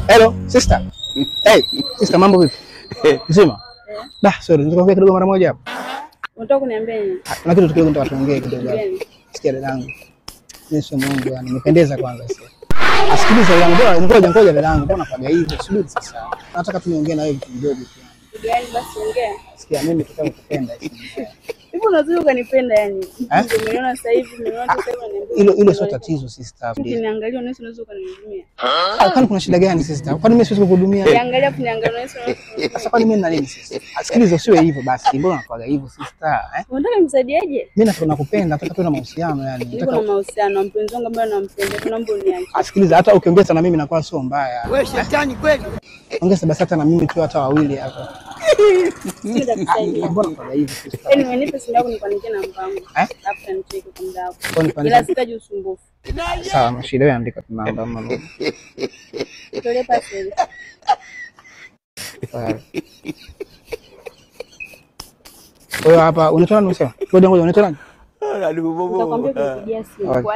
Hello, sister. Hey, sister, mambo vipi? Nzima? Sorry, nitakwambia kidogo mara moja hapo. Unataka kuniambia nini? Kuna kitu kidogo nataka tuongee kidogo hapo. Sikia dadangu. Mimi sio Mungu yani, nimependeza kwanza sasa. Asikilize dadangu, ngoja dadangu, mbona unafanya hivyo? Subiri sasa. Nataka tuongee na wewe kitu kidogo tu. Gani basi ongea. Sikia mimi nataka kukupenda hivi. Hivi unazidi ukanipenda yani. Umeona sasa hivi, umeona sasa hivi Hilo sio tatizo sister. Ukiniangalia unaweza ukanihudumia. Kwani kuna shida gani sister? Kwani mimi siwezi kukuhudumia? Niangalia kuniangalia unaweza. Sasa kwani mimi na nini sister? Asikilize usiwe hivyo basi. Mbona unakuwa hivyo sister? Unataka nimsaidiaje? Mimi nakupenda, nataka tuwe na mahusiano yani. Nataka na mahusiano, mpenzi wangu ambaye nampenda, tunaomba uniache. Asikilize hata ukiongeza na mimi nakuwa sio mbaya. Wewe shetani kweli. Ongeza basi hata na mimi tu hata wawili hapa. Sida kusaidia. Mbona kwa hivyo sister? Yaani umenipa simu yako nikuandikie namba yangu. After nicheke kwa muda wako. Ila sitaji usumbufu. Sawa, mashida wewe andika tu namba mama. Tole password. Wewe hapa unatoa nini sasa? Ngoja unatoa nini? Nitakwambia kupigia simu kwa